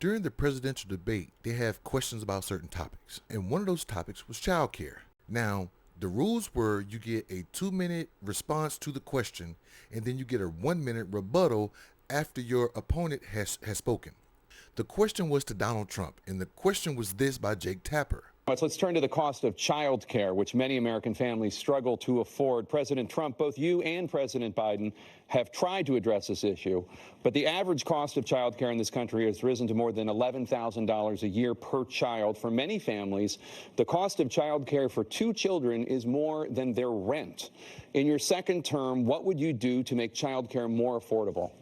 during the presidential debate, they have questions about certain topics. And one of those topics was childcare. Now, the rules were you get a 2-minute response to the question, and then you get a 1-minute rebuttal after your opponent has spoken. The question was to Donald Trump, and the question was this by Jake Tapper. Let's turn to the cost of child care, which many American families struggle to afford. President Trump, both you and President Biden have tried to address this issue, but the average cost of child care in this country has risen to more than $11,000 a year per child. For many families, the cost of child care for 2 children is more than their rent. In your second term, what would you do to make child care more affordable?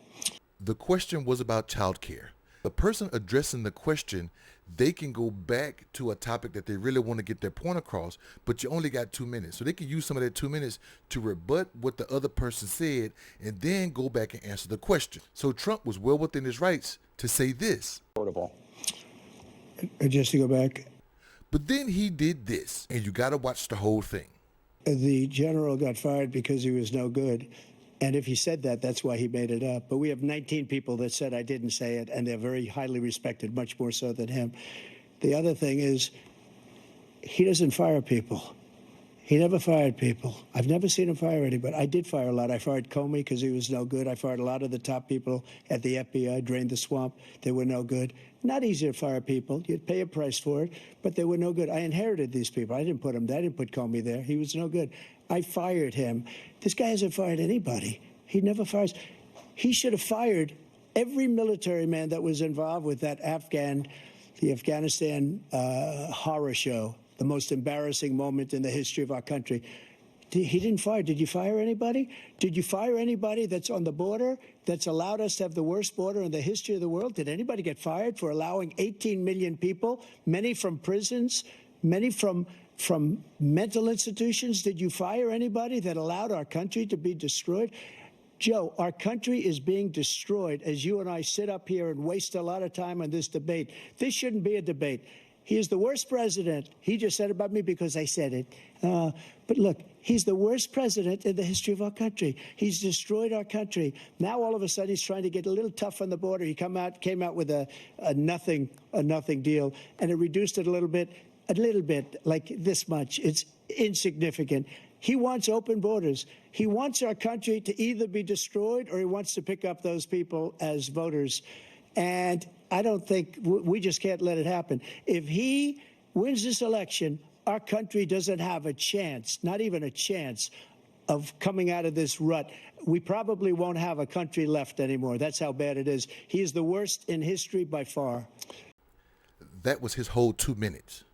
The question was about child care. The person addressing the question, they can go back to a topic that they really want to get their point across, but you only got 2 minutes. So they can use some of that 2 minutes to rebut what the other person said and then go back and answer the question. So Trump was well within his rights to say this. Affordable. Just to go back. But then he did this, and you got to watch the whole thing. The general got fired because he was no good. And if he said that, that's why he made it up. But we have 19 people that said I didn't say it, and they're very highly respected, much more so than him. The other thing is, he doesn't fire people. He never fired people. I've never seen him fire anybody. I did fire a lot. I fired Comey because he was no good. I fired a lot of the top people at the FBI, drained the swamp. They were no good. Not easy to fire people. You'd pay a price for it, but they were no good. I inherited these people. I didn't put them there. I didn't put Comey there. He was no good. I fired him. This guy hasn't fired anybody. He never fires. He should have fired every military man that was involved with that the Afghanistan horror show, the most embarrassing moment in the history of our country. He didn't fire. Did you fire anybody? Did you fire anybody that's on the border that's allowed us to have the worst border in the history of the world? Did anybody get fired for allowing 18 million people, many from prisons, many from mental institutions? Did you fire anybody that allowed our country to be destroyed? Joe, our country is being destroyed as you and I sit up here and waste a lot of time on this debate. This shouldn't be a debate. He is the worst president. He just said about me because I said it. But look, he's the worst president in the history of our country. He's destroyed our country. Now all of a sudden he's trying to get a little tough on the border. He came out with a nothing deal, and it reduced it a little bit, like this much. It's insignificant. He wants open borders. He wants our country to either be destroyed or he wants to pick up those people as voters. And I don't think we just can't let it happen. If he wins this election, our country doesn't have a chance, not even a chance, of coming out of this rut. We probably won't have a country left anymore. That's how bad it is. He is the worst in history by far. That was his whole 2 minutes.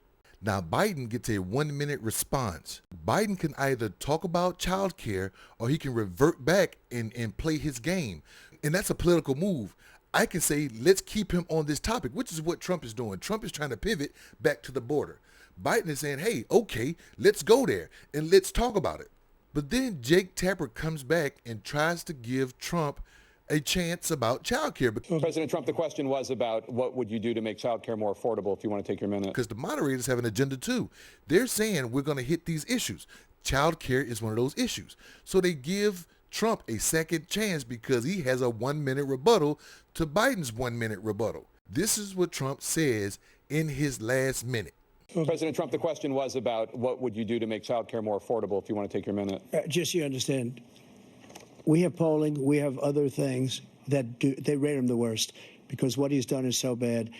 Now Biden gets a 1-minute response. Biden can either talk about child care or he can revert back and play his game. And that's a political move. I can say, let's keep him on this topic, which is what Trump is doing. Trump is trying to pivot back to the border. Biden is saying, hey, okay, let's go there and let's talk about it. But then Jake Tapper comes back and tries to give Trump a chance about child care. President Trump, the question was about what would you do to make child care more affordable, if you want to take your minute. Because the moderators have an agenda too. They're saying we're going to hit these issues. Child care is one of those issues. So they give Trump a second chance because he has a 1-minute rebuttal to Biden's 1-minute rebuttal. This is what Trump says in his last minute. President Trump, the question was about what would you do to make child care more affordable, if you want to take your minute. Just so you understand, we have polling, we have other things that they rate him the worst because what he's done is so bad.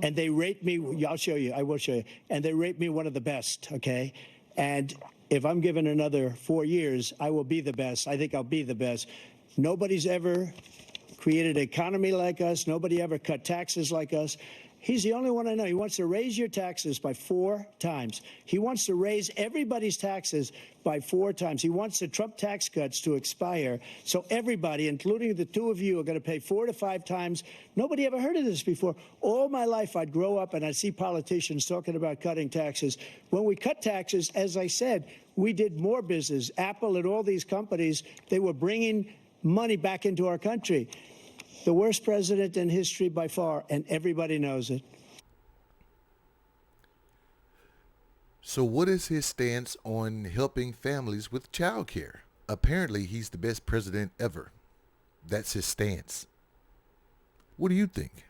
And they rate me, I'll show you, I will show you, and they rate me one of the best, okay? And if I'm given another 4 years, I will be the best. I think I'll be the best. Nobody's ever created an economy like us. Nobody ever cut taxes like us. He's the only one I know. He wants to raise your taxes by 4 times. He wants to raise everybody's taxes by 4 times. He wants the Trump tax cuts to expire. So everybody, including the 2 of you, are going to pay 4 to 5 times. Nobody ever heard of this before. All my life, I'd grow up and I'd see politicians talking about cutting taxes. When we cut taxes, as I said, we did more business. Apple and all these companies, they were bringing money back into our country. The worst president in history by far, and everybody knows it. So what is his stance on helping families with child care? Apparently, he's the best president ever. That's his stance. What do you think?